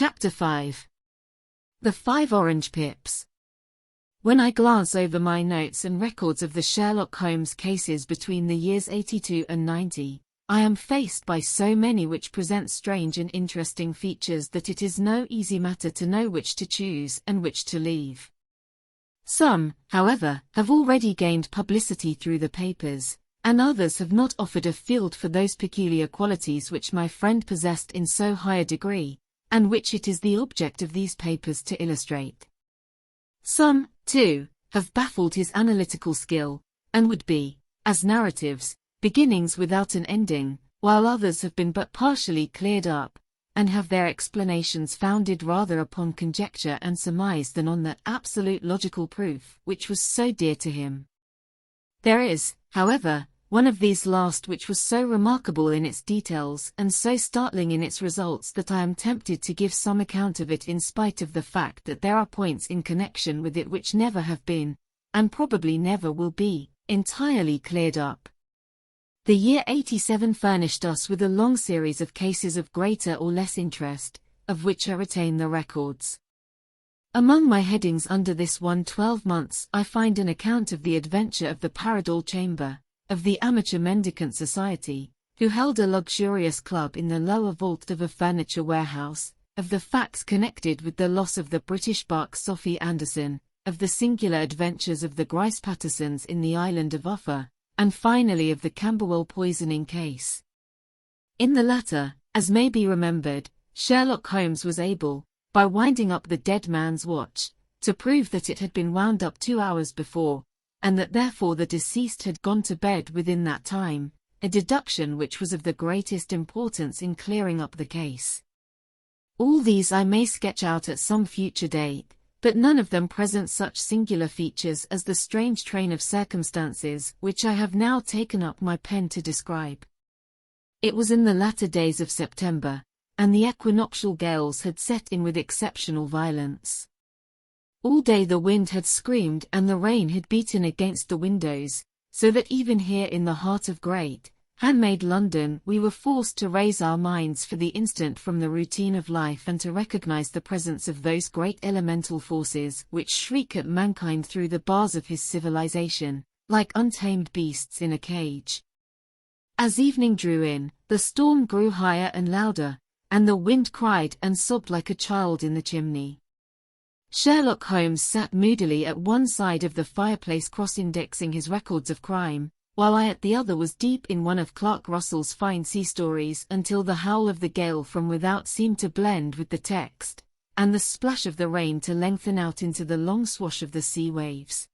Chapter 5. The 5 Orange Pips. When I glance over my notes and records of the Sherlock Holmes cases between the years 82 and 90, I am faced by so many which present strange and interesting features that it is no easy matter to know which to choose and which to leave. Some, however, have already gained publicity through the papers, and others have not offered a field for those peculiar qualities which my friend possessed in so high a degree, and which it is the object of these papers to illustrate. Some, too, have baffled his analytical skill, and would be, as narratives, beginnings without an ending, while others have been but partially cleared up, and have their explanations founded rather upon conjecture and surmise than on that absolute logical proof which was so dear to him. There is, however, one of these last which was so remarkable in its details and so startling in its results that I am tempted to give some account of it in spite of the fact that there are points in connection with it which never have been, and probably never will be, entirely cleared up. The year 87 furnished us with a long series of cases of greater or less interest, of which I retain the records. Among my headings under this one 12 months I find an account of the adventure of the Paradol Chamber, of the Amateur Mendicant Society, who held a luxurious club in the lower vault of a furniture warehouse, of the facts connected with the loss of the British bark Sophie Anderson, of the singular adventures of the Grice Pattersons in the island of Uffa, and finally of the Camberwell poisoning case. In the latter, as may be remembered, Sherlock Holmes was able, by winding up the dead man's watch, to prove that it had been wound up 2 hours before, and that therefore the deceased had gone to bed within that time, a deduction which was of the greatest importance in clearing up the case. All these I may sketch out at some future date, but none of them present such singular features as the strange train of circumstances which I have now taken up my pen to describe. It was in the latter days of September, and the equinoctial gales had set in with exceptional violence. All day the wind had screamed and the rain had beaten against the windows, so that even here in the heart of great, handmade London we were forced to raise our minds for the instant from the routine of life and to recognize the presence of those great elemental forces which shriek at mankind through the bars of his civilization, like untamed beasts in a cage. As evening drew in, the storm grew higher and louder, and the wind cried and sobbed like a child in the chimney. Sherlock Holmes sat moodily at one side of the fireplace cross-indexing his records of crime, while I at the other was deep in one of Clark Russell's fine sea stories until the howl of the gale from without seemed to blend with the text, and the splash of the rain to lengthen out into the long swash of the sea waves.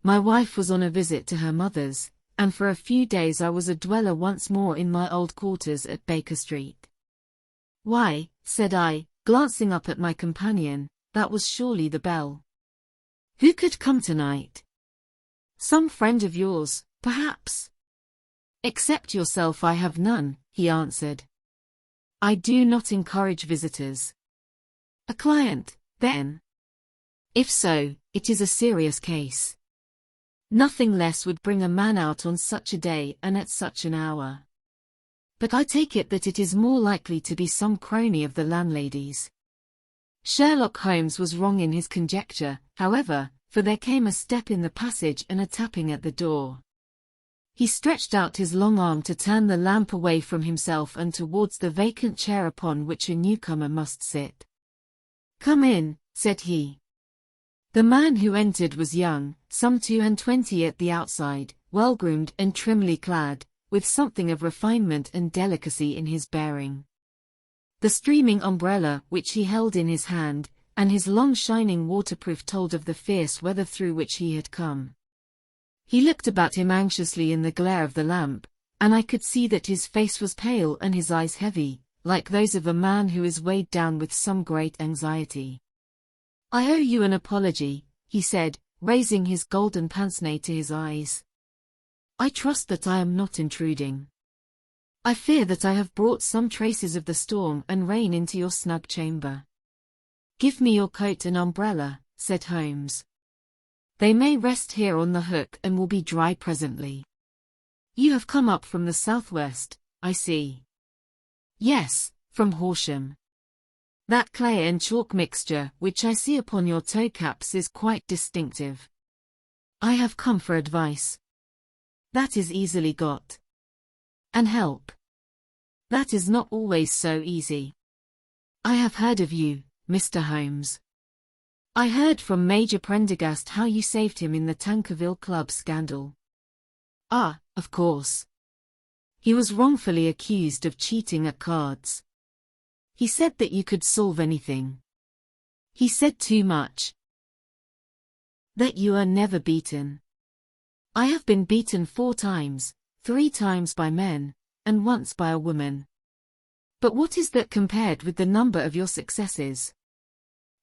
My wife was on a visit to her mother's, and for a few days I was a dweller once more in my old quarters at Baker Street. "Why," said I, glancing up at my companion, "that was surely the bell. Who could come tonight?" "Some friend of yours, perhaps." "Except yourself I have none," he answered. "I do not encourage visitors." "A client, then?" "If so, it is a serious case. Nothing less would bring a man out on such a day and at such an hour. But I take it that it is more likely to be some crony of the landlady's." Sherlock Holmes was wrong in his conjecture, however, for there came a step in the passage and a tapping at the door. He stretched out his long arm to turn the lamp away from himself and towards the vacant chair upon which a newcomer must sit. "Come in," said he. The man who entered was young, some 22 at the outside, well-groomed and trimly clad, with something of refinement and delicacy in his bearing. The streaming umbrella which he held in his hand, and his long shining waterproof told of the fierce weather through which he had come. He looked about him anxiously in the glare of the lamp, and I could see that his face was pale and his eyes heavy, like those of a man who is weighed down with some great anxiety. "I owe you an apology," he said, raising his golden pince-nez to his eyes. "I trust that I am not intruding. I fear that I have brought some traces of the storm and rain into your snug chamber." "Give me your coat and umbrella," said Holmes. "They may rest here on the hook and will be dry presently. You have come up from the southwest, I see." "Yes, from Horsham." That clay and chalk mixture which I see upon your toe caps is quite distinctive. I have come for advice. That is easily got. And help. That is not always so easy. I have heard of you, Mr. Holmes. I heard from Major Prendergast how you saved him in the Tankerville Club scandal. Ah, of course. He was wrongfully accused of cheating at cards. He said that you could solve anything. He said too much. That you are never beaten. I have been beaten 4 times, 3 times by men, and once by a woman. But what is that compared with the number of your successes?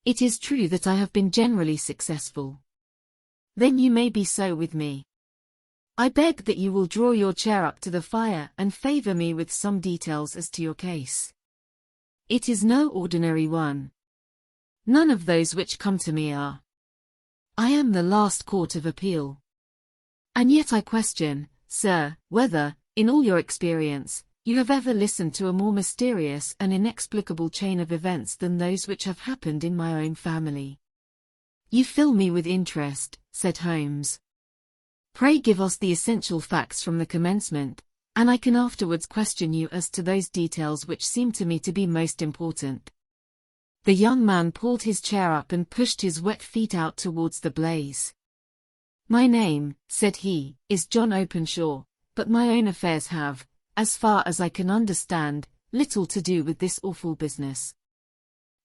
It is true that I have been generally successful. Then you may be so with me. I beg that you will draw your chair up to the fire and favor me with some details as to your case. It is no ordinary one. None of those which come to me are. I am the last court of appeal. And yet I question, sir, whether, in all your experience, you have ever listened to a more mysterious and inexplicable chain of events than those which have happened in my own family. You fill me with interest, said Holmes. Pray give us the essential facts from the commencement, and I can afterwards question you as to those details which seem to me to be most important. The young man pulled his chair up and pushed his wet feet out towards the blaze. My name, said he, is John Openshaw, but my own affairs have, as far as I can understand, little to do with this awful business.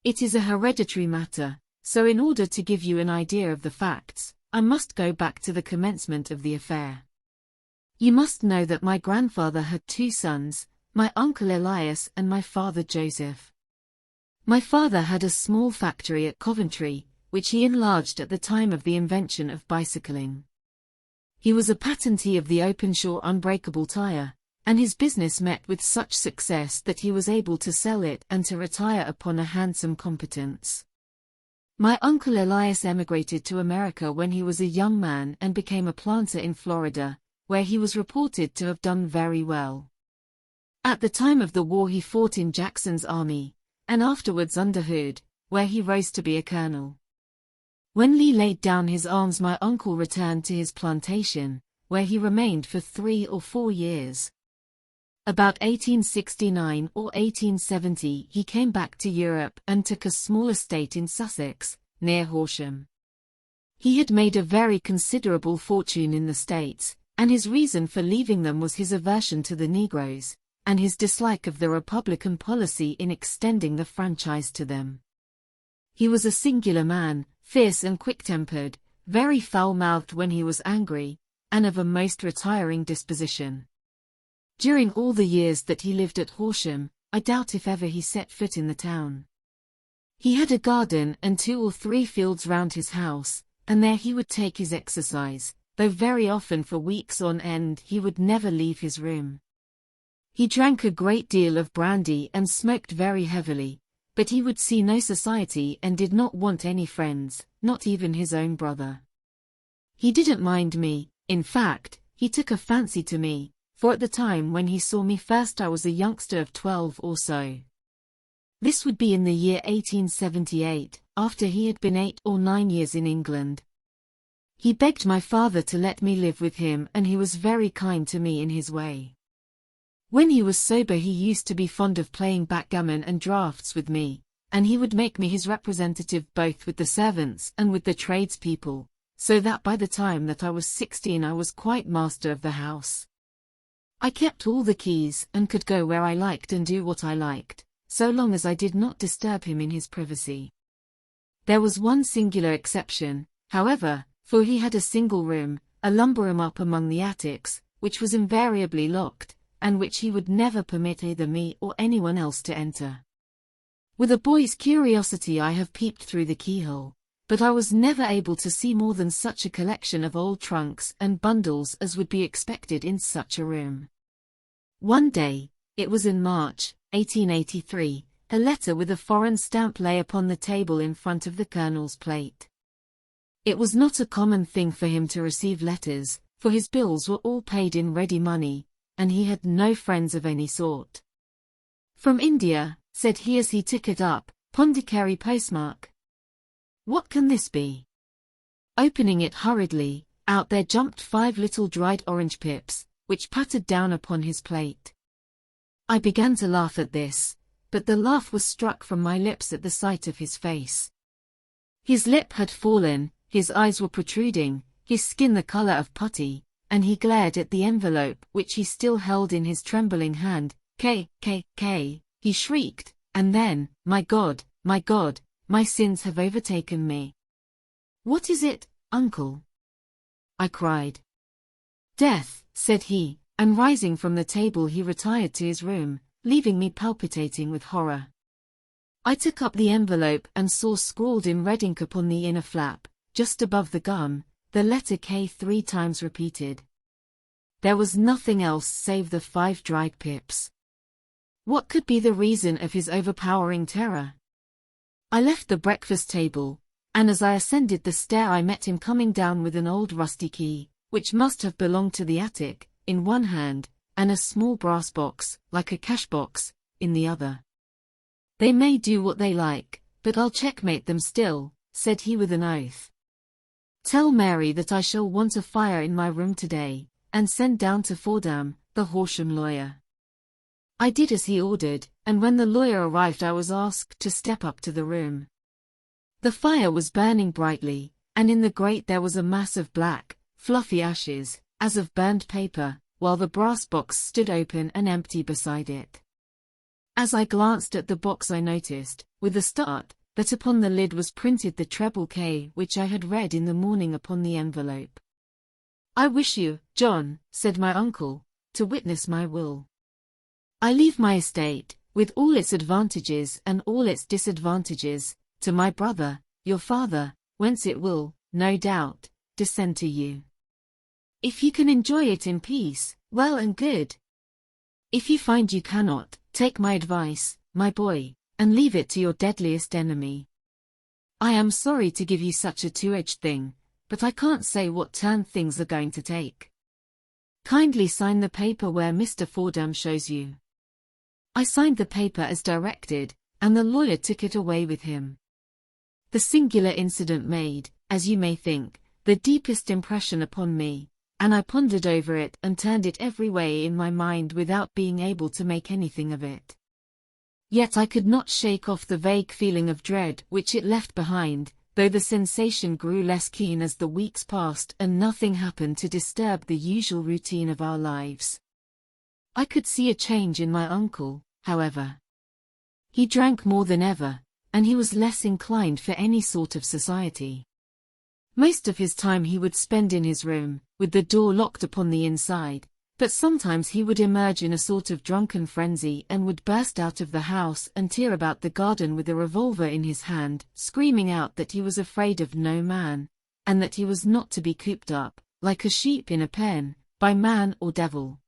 It is a hereditary matter, so in order to give you an idea of the facts, I must go back to the commencement of the affair. You must know that my grandfather had 2 sons, my uncle Elias and my father Joseph. My father had a small factory at Coventry, which he enlarged at the time of the invention of bicycling. He was a patentee of the Openshaw unbreakable tire, and his business met with such success that he was able to sell it and to retire upon a handsome competence. My uncle Elias emigrated to America when he was a young man and became a planter in Florida, where he was reported to have done very well. At the time of the war he fought in Jackson's army, and afterwards under Hood, where he rose to be a colonel. When Lee laid down his arms my uncle returned to his plantation, where he remained for 3 or 4 years. About 1869 or 1870 he came back to Europe and took a small estate in Sussex, near Horsham. He had made a very considerable fortune in the States, and his reason for leaving them was his aversion to the Negroes, and his dislike of the Republican policy in extending the franchise to them. He was a singular man, fierce and quick-tempered, very foul-mouthed when he was angry, and of a most retiring disposition. During all the years that he lived at Horsham, I doubt if ever he set foot in the town. He had a garden and 2 or 3 fields round his house, and there he would take his exercise, though very often for weeks on end he would never leave his room. He drank a great deal of brandy and smoked very heavily, but he would see no society and did not want any friends, not even his own brother. He didn't mind me, in fact, he took a fancy to me, for at the time when he saw me first I was a youngster of 12 or so. This would be in the year 1878, after he had been 8 or 9 years in England. He begged my father to let me live with him and he was very kind to me in his way. When he was sober he used to be fond of playing backgammon and draughts with me, and he would make me his representative both with the servants and with the tradespeople, so that by the time that I was 16 I was quite master of the house. I kept all the keys and could go where I liked and do what I liked, so long as I did not disturb him in his privacy. There was one singular exception, however, for he had a single room, a lumber room up among the attics, which was invariably locked, and which he would never permit either me or anyone else to enter. With a boy's curiosity I have peeped through the keyhole, but I was never able to see more than such a collection of old trunks and bundles as would be expected in such a room. One day, it was in March, 1883, a letter with a foreign stamp lay upon the table in front of the Colonel's plate. It was not a common thing for him to receive letters, for his bills were all paid in ready money, and he had no friends of any sort. "From India," said he as he took it up, Pondicherry postmark. What can this be? Opening it hurriedly, out there jumped 5 little dried orange pips, which pattered down upon his plate. I began to laugh at this, but the laugh was struck from my lips at the sight of his face. His lip had fallen, his eyes were protruding, his skin the color of putty, and he glared at the envelope which he still held in his trembling hand. K, he shrieked, and then, my God, my sins have overtaken me. What is it, uncle? I cried. Death, said he, and rising from the table he retired to his room, leaving me palpitating with horror. I took up the envelope and saw scrawled in red ink upon the inner flap, just above the gum, the letter K 3 times repeated. There was nothing else save the 5 dried pips. What could be the reason of his overpowering terror? I left the breakfast table, and as I ascended the stair I met him coming down with an old rusty key, which must have belonged to the attic, in one hand, and a small brass box, like a cash box, in the other. They may do what they like, but I'll checkmate them still, said he with an oath. Tell Mary that I shall want a fire in my room today, and send down to Fordham, the Horsham lawyer. I did as he ordered, and when the lawyer arrived I was asked to step up to the room. The fire was burning brightly, and in the grate there was a mass of black, fluffy ashes, as of burned paper, while the brass box stood open and empty beside it. As I glanced at the box I noticed, with a start, that upon the lid was printed the treble K which I had read in the morning upon the envelope. I wish you, John, said my uncle, to witness my will. I leave my estate, with all its advantages and all its disadvantages, to my brother, your father, whence it will, no doubt, descend to you. If you can enjoy it in peace, well and good. If you find you cannot, take my advice, my boy, and leave it to your deadliest enemy. I am sorry to give you such a two-edged thing, but I can't say what turn things are going to take. Kindly sign the paper where Mr. Fordham shows you. I signed the paper as directed, and the lawyer took it away with him. The singular incident made, as you may think, the deepest impression upon me, and I pondered over it and turned it every way in my mind without being able to make anything of it. Yet I could not shake off the vague feeling of dread which it left behind, though the sensation grew less keen as the weeks passed and nothing happened to disturb the usual routine of our lives. I could see a change in my uncle, however. He drank more than ever, and he was less inclined for any sort of society. Most of his time he would spend in his room, with the door locked upon the inside, but sometimes he would emerge in a sort of drunken frenzy and would burst out of the house and tear about the garden with a revolver in his hand, screaming out that he was afraid of no man, and that he was not to be cooped up, like a sheep in a pen, by man or devil.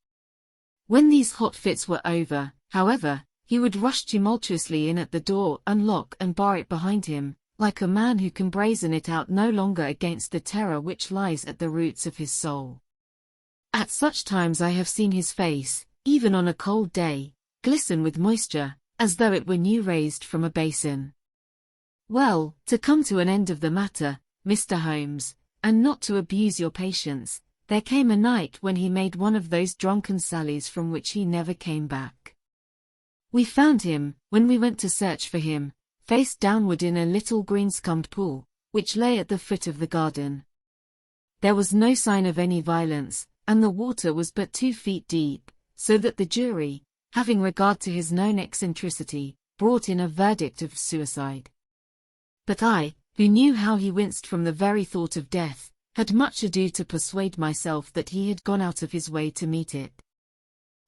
When these hot fits were over, however, he would rush tumultuously in at the door, unlock and bar it behind him, like a man who can brazen it out no longer against the terror which lies at the roots of his soul. At such times I have seen his face, even on a cold day, glisten with moisture, as though it were new raised from a basin. Well, to come to an end of the matter, Mr. Holmes, and not to abuse your patience, there came a night when he made one of those drunken sallies from which he never came back. We found him, when we went to search for him, face downward in a little green-scummed pool, which lay at the foot of the garden. There was no sign of any violence, and the water was but 2 feet deep, so that the jury, having regard to his known eccentricity, brought in a verdict of suicide. But I, who knew how he winced from the very thought of death, had much ado to persuade myself that he had gone out of his way to meet it.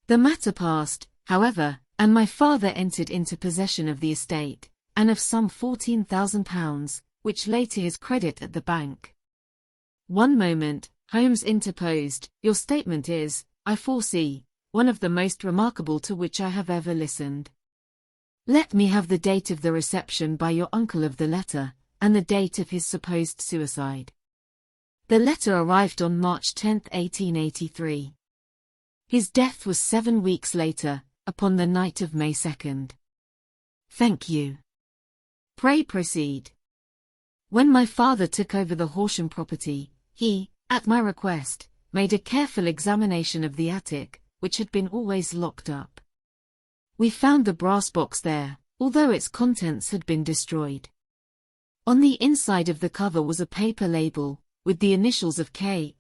The matter passed, however, and my father entered into possession of the estate, and of some £14,000, which lay to his credit at the bank. One moment, Holmes interposed. Your statement is, I foresee, one of the most remarkable to which I have ever listened. Let me have the date of the reception by your uncle of the letter, and the date of his supposed suicide. The letter arrived on March 10, 1883. His death was 7 weeks later, upon the night of May 2. Thank you. Pray proceed. When my father took over the Horsham property, he, at my request, made a careful examination of the attic, which had been always locked up. We found the brass box there, although its contents had been destroyed. On the inside of the cover was a paper label, with the initials of K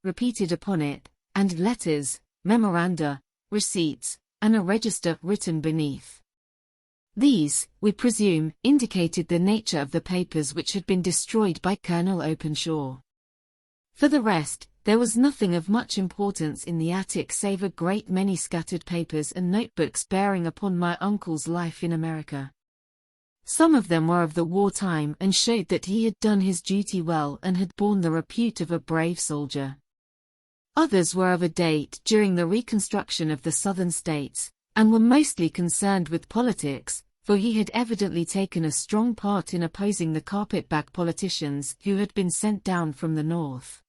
repeated upon it, and letters, memoranda, receipts, and a register written beneath. These, we presume, indicated the nature of the papers which had been destroyed by Colonel Openshaw. For the rest, there was nothing of much importance in the attic save a great many scattered papers and notebooks bearing upon my uncle's life in America. Some of them were of the war time and showed that he had done his duty well and had borne the repute of a brave soldier. Others were of a date during the reconstruction of the southern states, and were mostly concerned with politics, for he had evidently taken a strong part in opposing the carpetbag politicians who had been sent down from the north.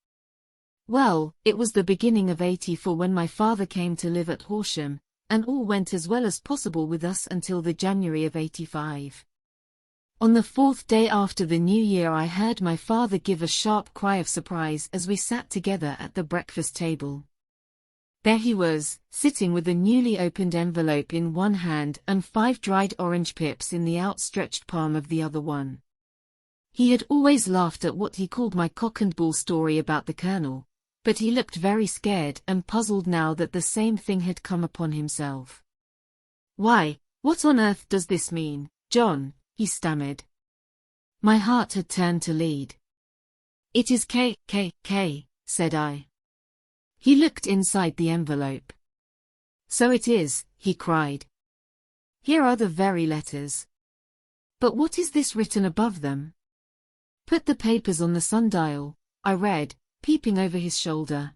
Well, it was the beginning of '84 when my father came to live at Horsham, and all went as well as possible with us until the January of '85. On the fourth day after the New Year I heard my father give a sharp cry of surprise as we sat together at the breakfast table. There he was, sitting with a newly opened envelope in one hand and 5 dried orange pips in the outstretched palm of the other one. He had always laughed at what he called my cock and bull story about the colonel, but he looked very scared and puzzled now that the same thing had come upon himself. "Why, what on earth does this mean, John?" he stammered. My heart had turned to lead. "It is K, said I. He looked inside the envelope. "So it is," he cried. "Here are the very letters. But what is this written above them?" "Put the papers on the sundial," I read, peeping over his shoulder.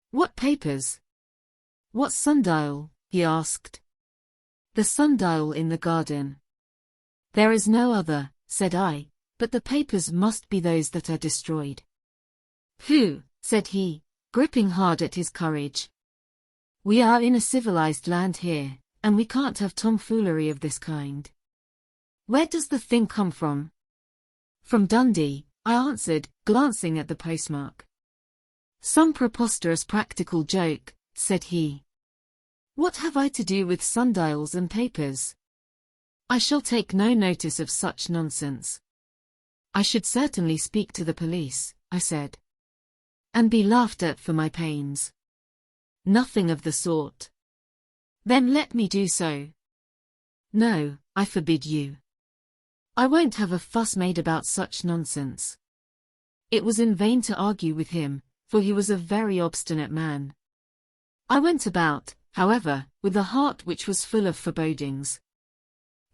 "What papers?" "What sundial?" he asked. "The sundial in the garden." "There is no other," said I, "but the papers must be those that are destroyed." "Pooh," said he, gripping hard at his courage. "We are in a civilized land here, and we can't have tomfoolery of this kind. Where does the thing come from?" "From Dundee," I answered, glancing at the postmark. "Some preposterous practical joke," said he. "What have I to do with sundials and papers? I shall take no notice of such nonsense." "I should certainly speak to the police," I said. "And be laughed at for my pains." "Nothing of the sort." "Then let me do so." "No, I forbid you. I won't have a fuss made about such nonsense." It was in vain to argue with him, for he was a very obstinate man. I went about, however, with a heart which was full of forebodings.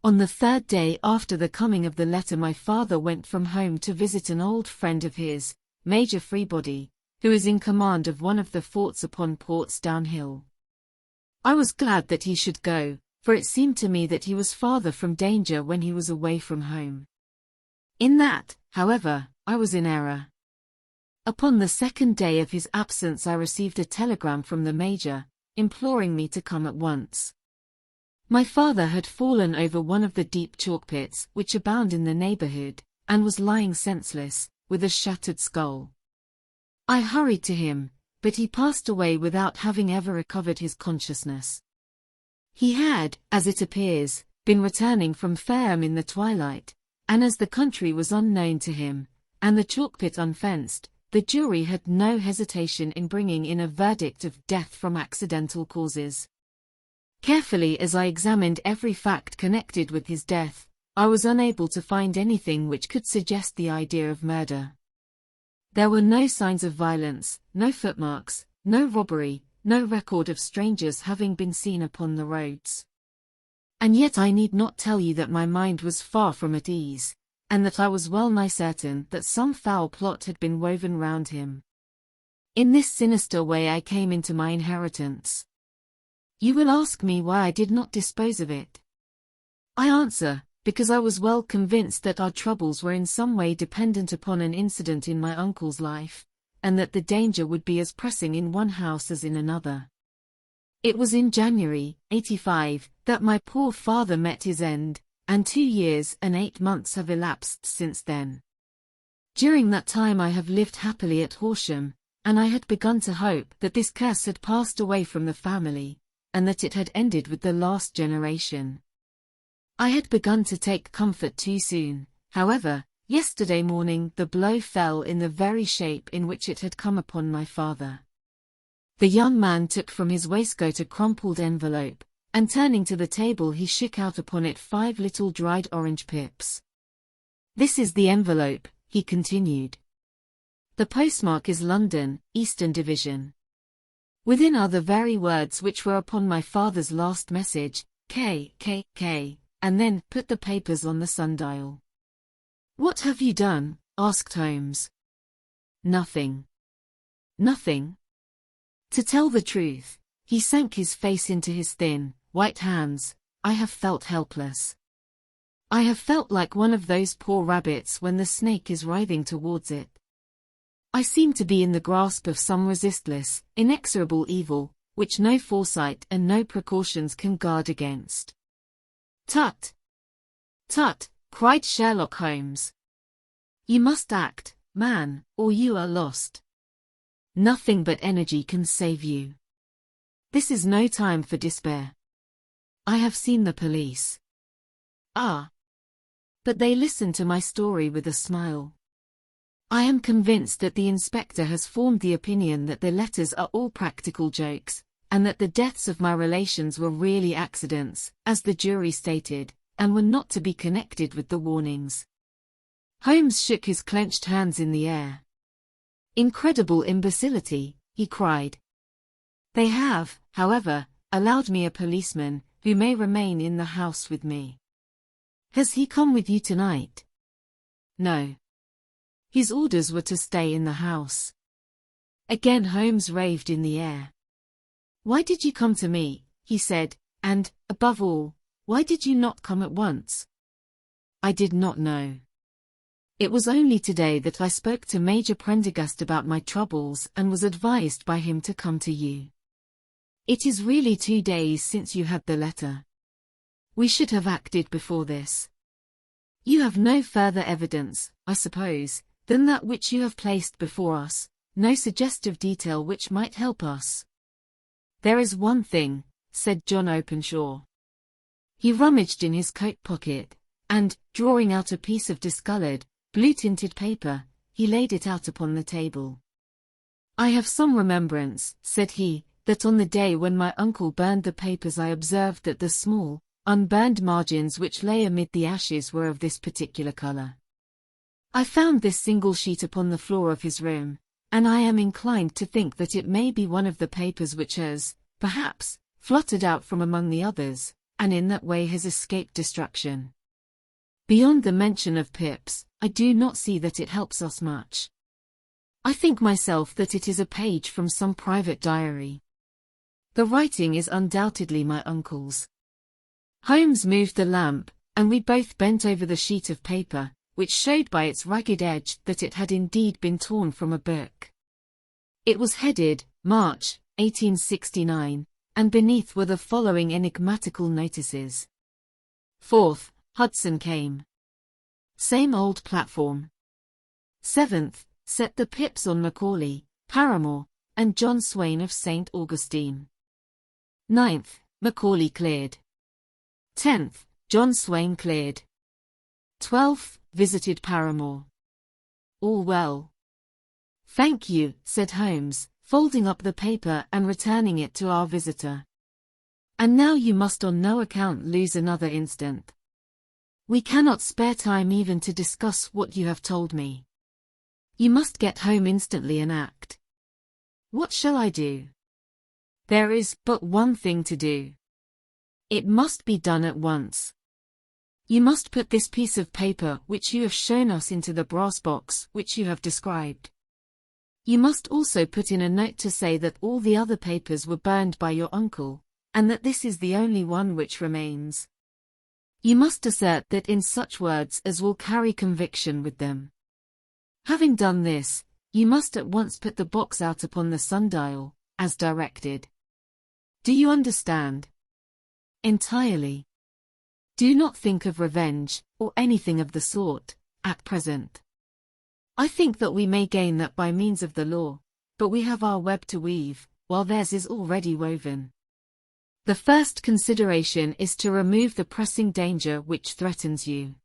On the third day after the coming of the letter my father went from home to visit an old friend of his, Major Freebody, who is in command of one of the forts upon Portsdown Hill. I was glad that he should go, for it seemed to me that he was farther from danger when he was away from home. In that, however, I was in error. Upon the second day of his absence I received a telegram from the Major, imploring me to come at once. My father had fallen over one of the deep chalk pits which abound in the neighborhood, and was lying senseless, with a shattered skull. I hurried to him, but he passed away without having ever recovered his consciousness. He had, as it appears, been returning from Fareham in the twilight, and as the country was unknown to him, and the chalk pit unfenced, the jury had no hesitation in bringing in a verdict of death from accidental causes. Carefully as I examined every fact connected with his death, I was unable to find anything which could suggest the idea of murder. There were no signs of violence, no footmarks, no robbery, no record of strangers having been seen upon the roads. And yet I need not tell you that my mind was far from at ease, and that I was well nigh certain that some foul plot had been woven round him. In this sinister way I came into my inheritance. You will ask me why I did not dispose of it. I answer, because I was well convinced that our troubles were in some way dependent upon an incident in my uncle's life, and that the danger would be as pressing in one house as in another. It was in January, '85, that my poor father met his end, and 2 years and 8 months have elapsed since then. During that time I have lived happily at Horsham, and I had begun to hope that this curse had passed away from the family, and that it had ended with the last generation. I had begun to take comfort too soon, however. Yesterday morning the blow fell in the very shape in which it had come upon my father. The young man took from his waistcoat a crumpled envelope, and turning to the table he shook out upon it 5 little dried orange pips. "This is the envelope," he continued. "The postmark is London, Eastern Division. Within are the very words which were upon my father's last message, K, K, K, and then put the papers on the sundial." "What have you done?" asked Holmes. "Nothing." "Nothing?" To tell the truth, he sank his face into his thin, white hands. I have felt helpless. I have felt like one of those poor rabbits when the snake is writhing towards it. I seem to be in the grasp of some resistless, inexorable evil, which no foresight and no precautions can guard against. "Tut! Tut!" cried Sherlock Holmes. "You must act, man, or you are lost. Nothing but energy can save you. This is no time for despair. I have seen the police. Ah! But they listen to my story with a smile. I am convinced that the inspector has formed the opinion that the letters are all practical jokes, and that the deaths of my relations were really accidents, as the jury stated, and were not to be connected with the warnings." Holmes shook his clenched hands in the air. "Incredible imbecility," he cried. "They have, however, allowed me a policeman, who may remain in the house with me." "Has he come with you tonight?" "No. His orders were to stay in the house." Again Holmes raved in the air. "Why did you come to me?" he said, "and, above all, why did you not come at once?" "I did not know. It was only today that I spoke to Major Prendergast about my troubles and was advised by him to come to you. It is really 2 days since you had the letter. We should have acted before this. You have no further evidence, I suppose, than that which you have placed before us, no suggestive detail which might help us." "There is one thing," said John Openshaw. He rummaged in his coat pocket, and, drawing out a piece of discolored, blue-tinted paper, he laid it out upon the table. "I have some remembrance," said he, "that on the day when my uncle burned the papers I observed that the small, unburned margins which lay amid the ashes were of this particular color. I found this single sheet upon the floor of his room, and I am inclined to think that it may be one of the papers which has, perhaps, fluttered out from among the others, and in that way has escaped destruction. Beyond the mention of pips, I do not see that it helps us much. I think myself that it is a page from some private diary. The writing is undoubtedly my uncle's." Holmes moved the lamp, and we both bent over the sheet of paper, which showed by its ragged edge that it had indeed been torn from a book. It was headed, March, 1869, and beneath were the following enigmatical notices. 4th, Hudson came. Same old platform. 7th, set the pips on Macaulay, Paramore, and John Swain of St. Augustine. 9th, Macaulay cleared. 10th, John Swain cleared. 12th, visited Paramore. All well. "Thank you," said Holmes, folding up the paper and returning it to our visitor. "And now you must on no account lose another instant. We cannot spare time even to discuss what you have told me. You must get home instantly and act. What shall I do?" "There is but one thing to do. It must be done at once. You must put this piece of paper which you have shown us into the brass box which you have described. You must also put in a note to say that all the other papers were burned by your uncle, and that this is the only one which remains. You must assert that in such words as will carry conviction with them. Having done this, you must at once put the box out upon the sundial, as directed. Do you understand?" "Entirely." Do not think of revenge, or anything of the sort, at present. I think that we may gain that by means of the law, but we have our web to weave, while theirs is already woven. The first consideration is to remove the pressing danger which threatens you.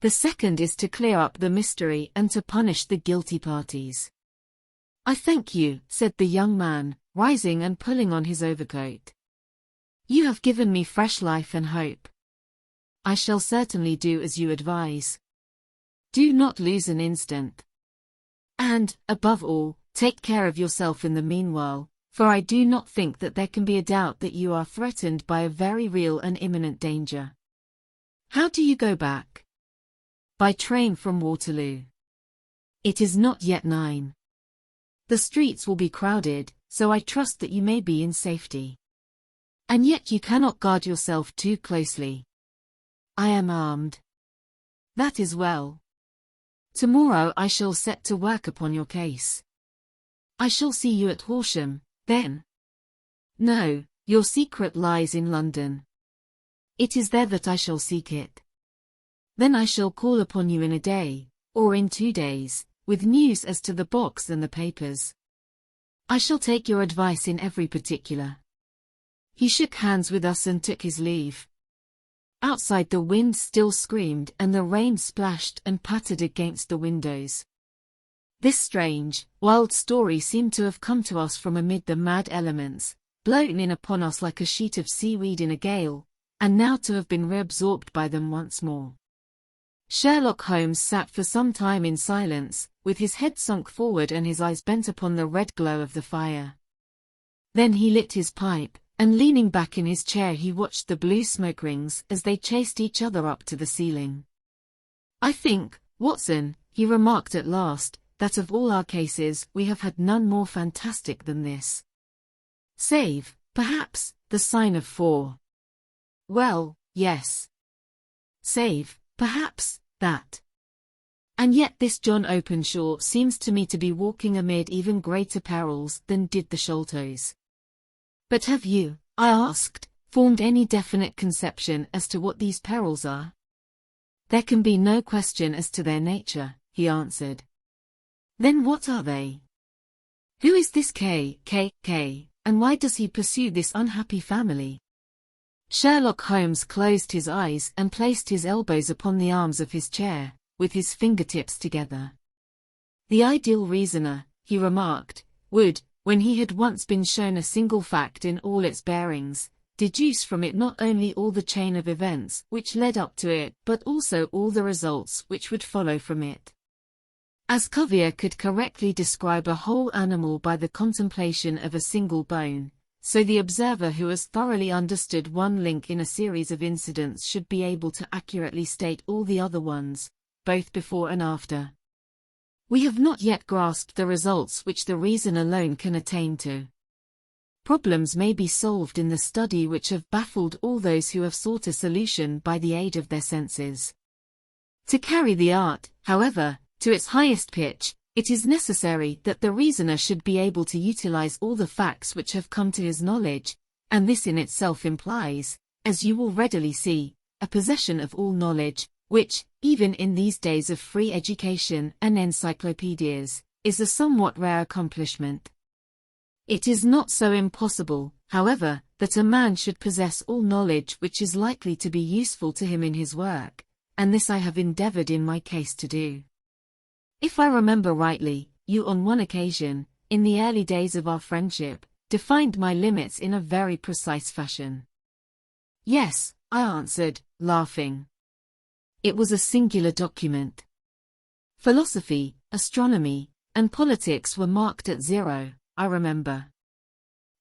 The second is to clear up the mystery and to punish the guilty parties. I thank you, said the young man, rising and pulling on his overcoat. You have given me fresh life and hope. I shall certainly do as you advise. Do not lose an instant. And, above all, take care of yourself in the meanwhile, for I do not think that there can be a doubt that you are threatened by a very real and imminent danger. How do you go back? By train from Waterloo. It is not yet 9. The streets will be crowded, so I trust that you may be in safety. And yet you cannot guard yourself too closely. I am armed. That is well. Tomorrow I shall set to work upon your case. I shall see you at Horsham, then. No, your secret lies in London. It is there that I shall seek it. Then I shall call upon you in a day, or in 2 days, with news as to the box and the papers. I shall take your advice in every particular. He shook hands with us and took his leave. Outside the wind still screamed and the rain splashed and pattered against the windows. This strange, wild story seemed to have come to us from amid the mad elements, blown in upon us like a sheet of seaweed in a gale, and now to have been reabsorbed by them once more. Sherlock Holmes sat for some time in silence, with his head sunk forward and his eyes bent upon the red glow of the fire. Then he lit his pipe, and leaning back in his chair he watched the blue smoke rings as they chased each other up to the ceiling. I think, Watson, he remarked at last, that of all our cases we have had none more fantastic than this. Save, perhaps, the sign of 4. Well, yes. Save, perhaps, that. And yet this John Openshaw seems to me to be walking amid even greater perils than did the Sholtos. But have you, I asked, formed any definite conception as to what these perils are? There can be no question as to their nature, he answered. Then what are they? Who is this K, and why does he pursue this unhappy family? Sherlock Holmes closed his eyes and placed his elbows upon the arms of his chair, with his fingertips together. The ideal reasoner, he remarked, would, when he had once been shown a single fact in all its bearings, deduce from it not only all the chain of events which led up to it but also all the results which would follow from it. As Cuvier could correctly describe a whole animal by the contemplation of a single bone, so the observer who has thoroughly understood one link in a series of incidents should be able to accurately state all the other ones, both before and after. We have not yet grasped the results which the reason alone can attain to. Problems may be solved in the study which have baffled all those who have sought a solution by the aid of their senses. To carry the art, however, to its highest pitch, it is necessary that the reasoner should be able to utilize all the facts which have come to his knowledge, and this in itself implies, as you will readily see, a possession of all knowledge, which, even in these days of free education and encyclopedias, is a somewhat rare accomplishment. It is not so impossible, however, that a man should possess all knowledge which is likely to be useful to him in his work, and this I have endeavored in my case to do. If I remember rightly, you on one occasion, in the early days of our friendship, defined my limits in a very precise fashion. Yes, I answered, laughing. It was a singular document. Philosophy, astronomy, and politics were marked at 0, I remember.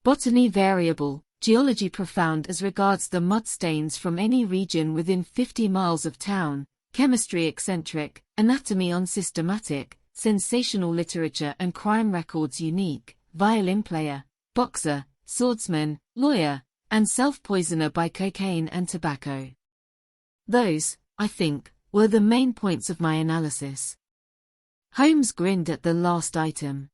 Botany variable, geology profound as regards the mud stains from any region within 50 miles of town, chemistry eccentric, anatomy unsystematic, sensational literature and crime records unique, violin player, boxer, swordsman, lawyer, and self-poisoner by cocaine and tobacco. Those, I think, were the main points of my analysis. Holmes grinned at the last item.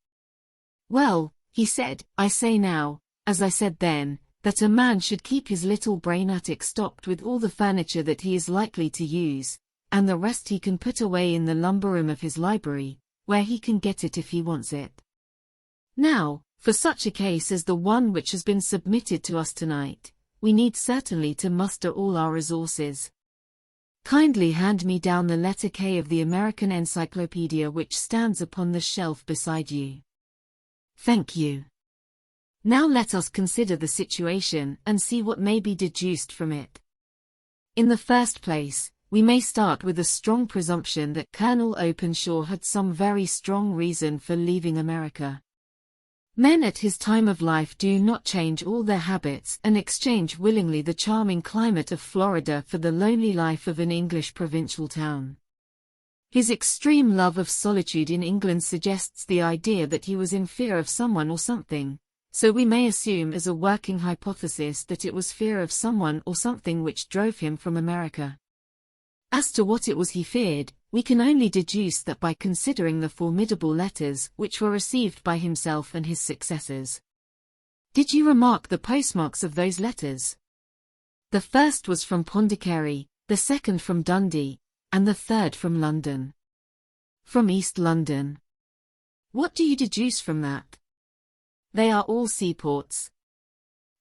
Well, he said, I say now, as I said then, that a man should keep his little brain attic stocked with all the furniture that he is likely to use, and the rest he can put away in the lumber room of his library, where he can get it if he wants it. Now, for such a case as the one which has been submitted to us tonight, we need certainly to muster all our resources. Kindly hand me down the letter K of the American Encyclopedia which stands upon the shelf beside you. Thank you. Now let us consider the situation and see what may be deduced from it. In the first place, we may start with a strong presumption that Colonel Openshaw had some very strong reason for leaving America. Men at his time of life do not change all their habits and exchange willingly the charming climate of Florida for the lonely life of an English provincial town. His extreme love of solitude in England suggests the idea that he was in fear of someone or something, so we may assume as a working hypothesis that it was fear of someone or something which drove him from America. As to what it was he feared, we can only deduce that by considering the formidable letters which were received by himself and his successors. Did you remark the postmarks of those letters? The first was from Pondicherry, the second from Dundee, and the third from London. From East London. What do you deduce from that? They are all seaports.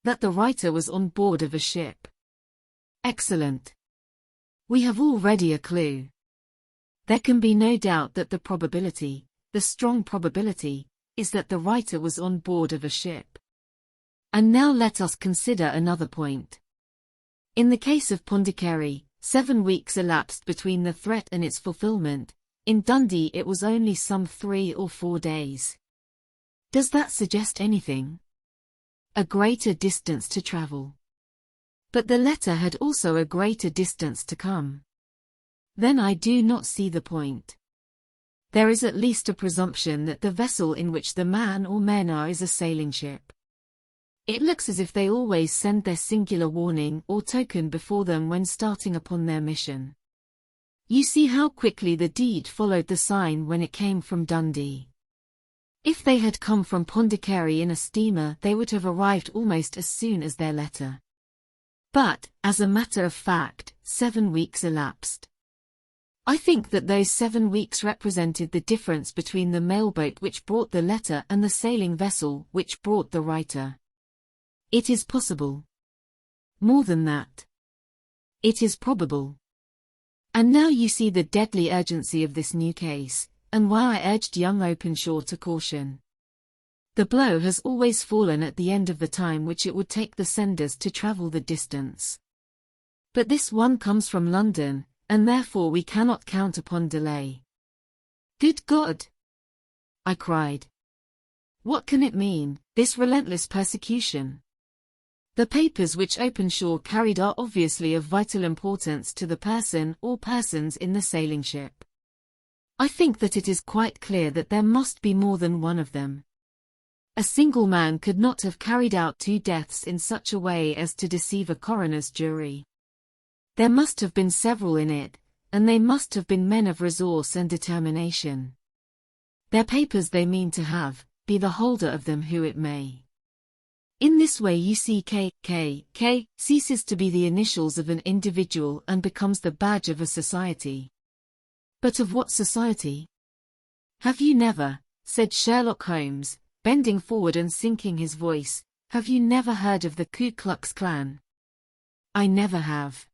That the writer was on board of a ship. Excellent. We have already a clue. There can be no doubt that the probability, the strong probability, is that the writer was on board of a ship. And now let us consider another point. In the case of Pondicherry, 7 weeks elapsed between the threat and its fulfillment. In Dundee it was only some 3 or 4 days. Does that suggest anything? A greater distance to travel. But the letter had also a greater distance to come. Then I do not see the point. There is at least a presumption that the vessel in which the man or men are is a sailing ship. It looks as if they always send their singular warning or token before them when starting upon their mission. You see how quickly the deed followed the sign when it came from Dundee. If they had come from Pondicherry in a steamer, they would have arrived almost as soon as their letter. But, as a matter of fact, 7 weeks elapsed. I think that those 7 weeks represented the difference between the mailboat which brought the letter and the sailing vessel which brought the writer. It is possible. More than that. It is probable. And now you see the deadly urgency of this new case, and why I urged young Openshaw to caution. The blow has always fallen at the end of the time which it would take the senders to travel the distance. But this one comes from London, and therefore we cannot count upon delay. Good God! I cried. What can it mean, this relentless persecution? The papers which Openshaw carried are obviously of vital importance to the person or persons in the sailing ship. I think that it is quite clear that there must be more than one of them. A single man could not have carried out 2 deaths in such a way as to deceive a coroner's jury. There must have been several in it, and they must have been men of resource and determination. Their papers they mean to have, be the holder of them who it may. In this way you see K ceases to be the initials of an individual and becomes the badge of a society. But of what society? Have you never, said Sherlock Holmes, bending forward and sinking his voice, have you never heard of the Ku Klux Klan? I never have.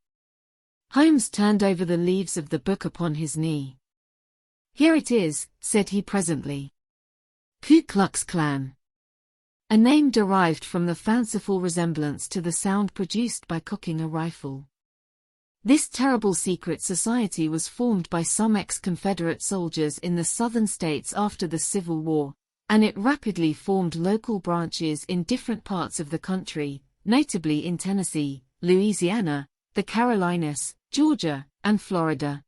Holmes turned over the leaves of the book upon his knee. Here it is, said he presently. Ku Klux Klan. A name derived from the fanciful resemblance to the sound produced by cocking a rifle. This terrible secret society was formed by some ex-Confederate soldiers in the southern states after the Civil War, and it rapidly formed local branches in different parts of the country, notably in Tennessee, Louisiana, the Carolinas, Georgia, and Florida.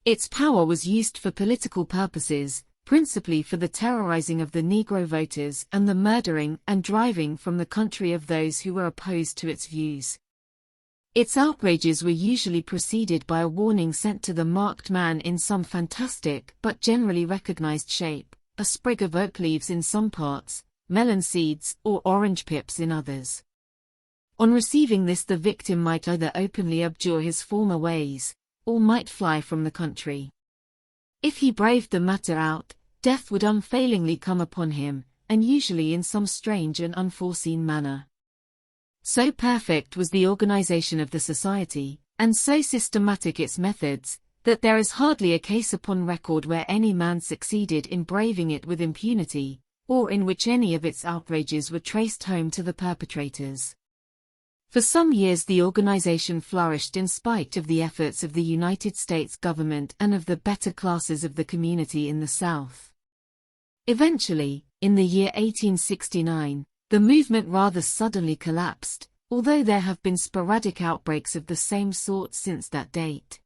Its power was used for political purposes, principally for the terrorizing of the Negro voters and the murdering and driving from the country of those who were opposed to its views. Its outrages were usually preceded by a warning sent to the marked man in some fantastic but generally recognized shape, a sprig of oak leaves in some parts, melon seeds or orange pips in others. On receiving this, the victim might either openly abjure his former ways, or might fly from the country. If he braved the matter out, death would unfailingly come upon him, and usually in some strange and unforeseen manner. So perfect was the organization of the society, and so systematic its methods, that there is hardly a case upon record where any man succeeded in braving it with impunity, or in which any of its outrages were traced home to the perpetrators. For some years the organization flourished in spite of the efforts of the United States government and of the better classes of the community in the South. Eventually, in the year 1869, the movement rather suddenly collapsed, although there have been sporadic outbreaks of the same sort since that date.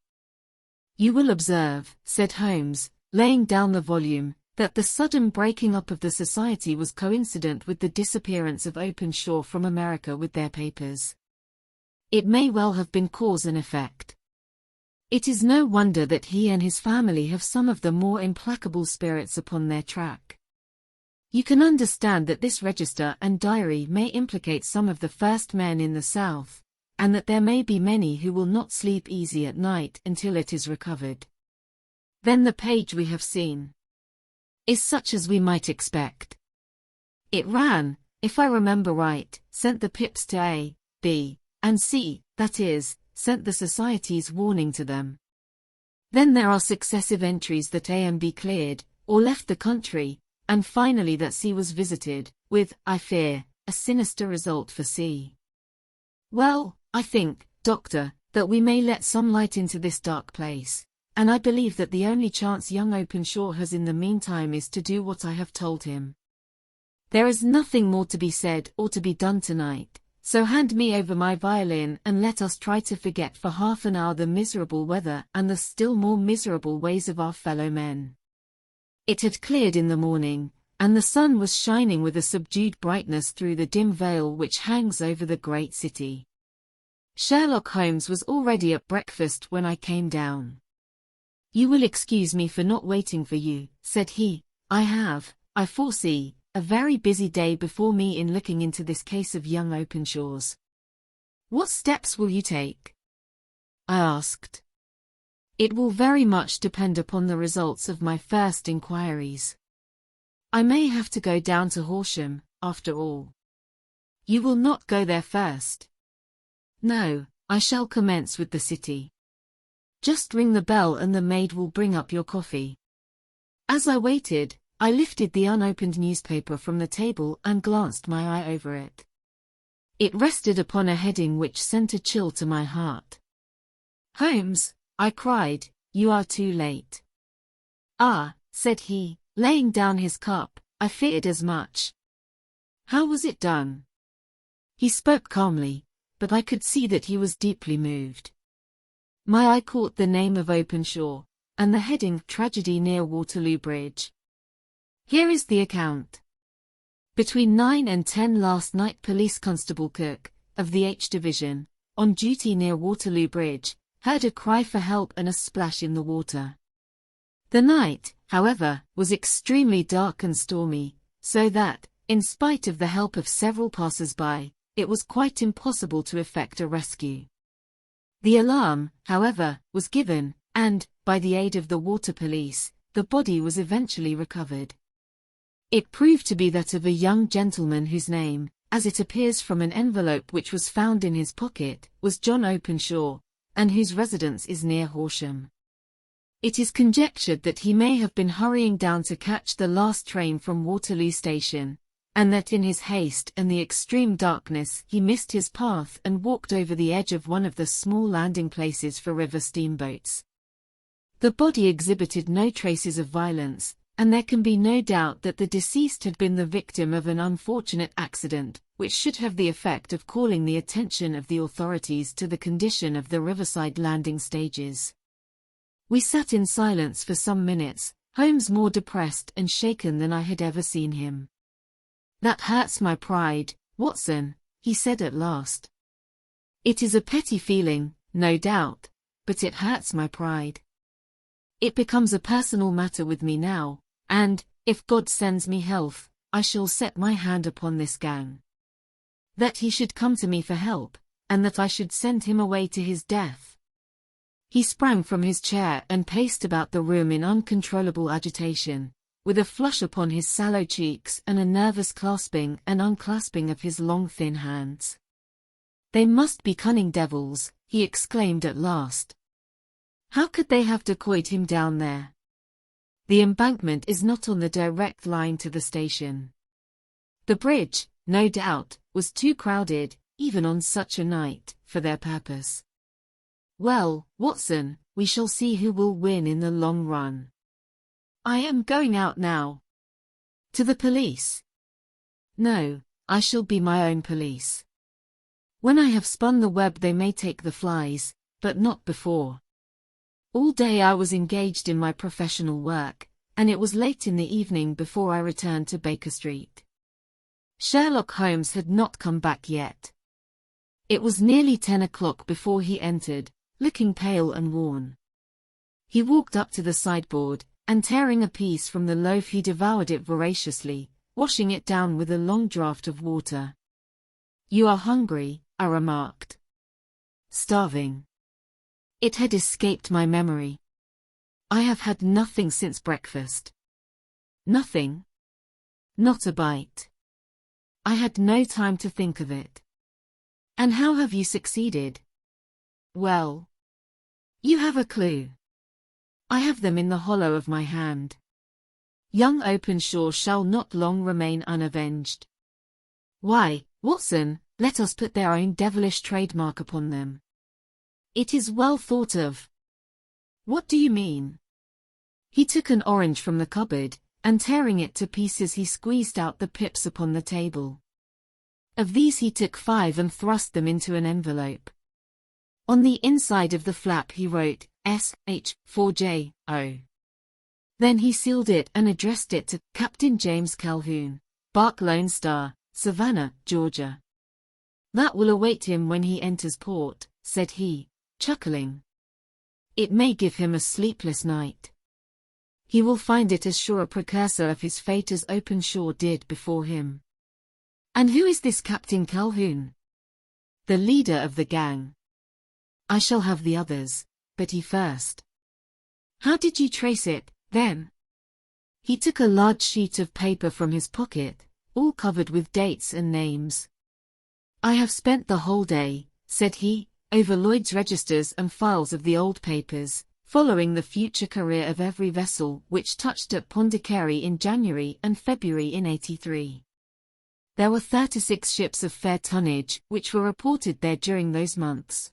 "You will observe," said Holmes, laying down the volume, "that the sudden breaking up of the society was coincident with the disappearance of Openshaw from America with their papers. It may well have been cause and effect. It is no wonder that he and his family have some of the more implacable spirits upon their track. You can understand that this register and diary may implicate some of the first men in the South, and that there may be many who will not sleep easy at night until it is recovered. Then the page we have seen is such as we might expect. It ran, if I remember right, sent the pips to A, B, and C, that is, sent the society's warning to them. Then there are successive entries that A and B cleared, or left the country, and finally that C was visited, with, I fear, a sinister result for C. Well, I think, Doctor, that we may let some light into this dark place, and I believe that the only chance young Openshaw has in the meantime is to do what I have told him. There is nothing more to be said or to be done tonight, so hand me over my violin and let us try to forget for half an hour the miserable weather and the still more miserable ways of our fellow men." It had cleared in the morning, and the sun was shining with a subdued brightness through the dim veil which hangs over the great city. Sherlock Holmes was already at breakfast when I came down. "You will excuse me for not waiting for you," said he. I foresee, a very busy day before me in looking into this case of young Openshaw's." "What steps will you take?" I asked. "It will very much depend upon the results of my first inquiries. I may have to go down to Horsham, after all." "You will not go there first?" "No, I shall commence with the city. Just ring the bell and the maid will bring up your coffee." As I waited, I lifted the unopened newspaper from the table and glanced my eye over it. It rested upon a heading which sent a chill to my heart. "Holmes," I cried, "you are too late." "Ah," said he, laying down his cup, "I feared as much. How was it done?" He spoke calmly, but I could see that he was deeply moved. My eye caught the name of Openshaw, and the heading "Tragedy near Waterloo Bridge." Here is the account. "Between 9 and 10 last night Police Constable Cook, of the H Division, on duty near Waterloo Bridge, heard a cry for help and a splash in the water. The night, however, was extremely dark and stormy, so that, in spite of the help of several passers-by, it was quite impossible to effect a rescue. The alarm, however, was given, and, by the aid of the water police, the body was eventually recovered. It proved to be that of a young gentleman whose name, as it appears from an envelope which was found in his pocket, was John Openshaw, and whose residence is near Horsham. It is conjectured that he may have been hurrying down to catch the last train from Waterloo Station, and that in his haste and the extreme darkness he missed his path and walked over the edge of one of the small landing places for river steamboats. The body exhibited no traces of violence, and there can be no doubt that the deceased had been the victim of an unfortunate accident, which should have the effect of calling the attention of the authorities to the condition of the riverside landing stages." We sat in silence for some minutes, Holmes more depressed and shaken than I had ever seen him. "That hurts my pride, Watson," he said at last. "It is a petty feeling, no doubt, but it hurts my pride. It becomes a personal matter with me now, and, if God sends me health, I shall set my hand upon this gang." that he should come to me for help, and that I should send him away to his death. He sprang from his chair and paced about the room in uncontrollable agitation, with a flush upon his sallow cheeks and a nervous clasping and unclasping of his long thin hands. "They must be cunning devils," he exclaimed at last. "How could they have decoyed him down there? The embankment is not on the direct line to the station. The bridge, no doubt, was too crowded, even on such a night, for their purpose. Well, Watson, we shall see who will win in the long run. I am going out now." "To the police?" "No, I shall be my own police. When I have spun the web they may take the flies, but not before." All day I was engaged in my professional work, and it was late in the evening before I returned to Baker Street. Sherlock Holmes had not come back yet. It was nearly 10 o'clock before he entered, looking pale and worn. He walked up to the sideboard, and tearing a piece from the loaf he devoured it voraciously, washing it down with a long draught of water. "You are hungry," I remarked. "Starving." It had escaped my memory. "I have had nothing since breakfast." "Nothing?" "Not a bite." "I had no time to think of it." "And how have you succeeded?" "Well, you have a clue." "I have them in the hollow of my hand. Young Openshaw shall not long remain unavenged." "Why, Watson, let us put their own devilish trademark upon them." "It is well thought of." "What do you mean?" He took an orange from the cupboard, and tearing it to pieces he squeezed out the pips upon the table. Of these he took 5 and thrust them into an envelope. On the inside of the flap he wrote, S.H. 4J.O. Then he sealed it and addressed it to Captain James Calhoun, Bark Lone Star, Savannah, Georgia. "That will await him when he enters port," said he, chuckling. "It may give him a sleepless night. He will find it as sure a precursor of his fate as Openshaw did before him." "And who is this Captain Calhoun?" "The leader of the gang. I shall have the others, but he first." "How did you trace it, then?" He took a large sheet of paper from his pocket, all covered with dates and names. "I have spent the whole day," said he, "over Lloyd's registers and files of the old papers, following the future career of every vessel which touched at Pondicherry in January and February in '83. There were 36 ships of fair tonnage which were reported there during those months.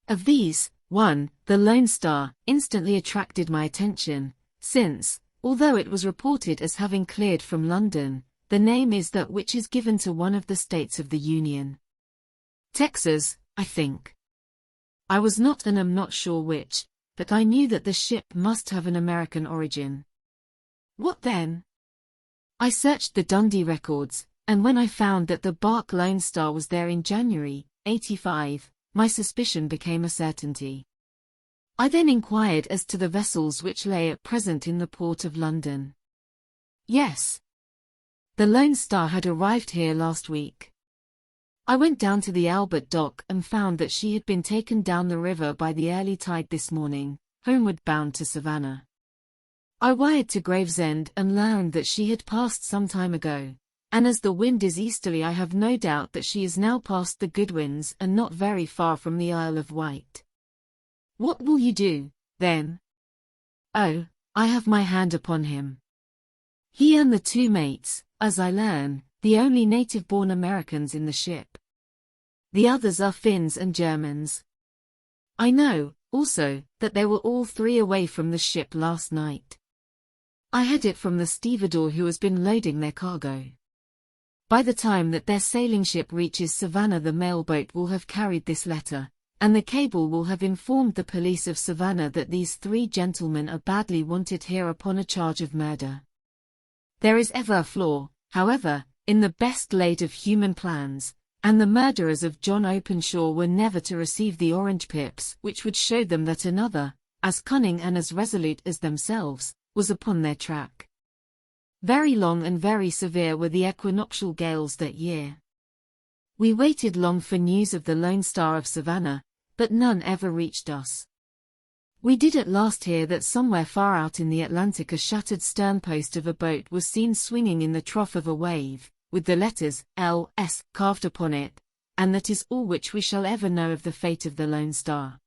Of these, one, the Lone Star, instantly attracted my attention, since, although it was reported as having cleared from London, the name is that which is given to one of the states of the Union. Texas, I think. I was not and am not sure which, but I knew that the ship must have an American origin. What then? I searched the Dundee records, and when I found that the bark Lone Star was there in January, '85, my suspicion became a certainty. I then inquired as to the vessels which lay at present in the port of London. Yes. The Lone Star had arrived here last week. I went down to the Albert Dock and found that she had been taken down the river by the early tide this morning, homeward bound to Savannah. I wired to Gravesend and learned that she had passed some time ago, and as the wind is easterly I have no doubt that she is now past the Goodwins and not very far from the Isle of Wight. What will you do, then? Oh, I have my hand upon him. He and the 2 mates, as I learn, the only native-born Americans in the ship. The others are Finns and Germans. I know, also, that they were all 3 away from the ship last night. I had it from the stevedore who has been loading their cargo. By the time that their sailing ship reaches Savannah the mailboat will have carried this letter, and the cable will have informed the police of Savannah that these 3 gentlemen are badly wanted here upon a charge of murder. There is ever a flaw, however, in the best laid of human plans, and the murderers of John Openshaw were never to receive the orange pips which would show them that another, as cunning and as resolute as themselves, was upon their track. Very long and very severe were the equinoctial gales that year. We waited long for news of the Lone Star of Savannah, but none ever reached us. We did at last hear that somewhere far out in the Atlantic a shattered sternpost of a boat was seen swinging in the trough of a wave, with the letters L.S. carved upon it, and that is all which we shall ever know of the fate of the Lone Star.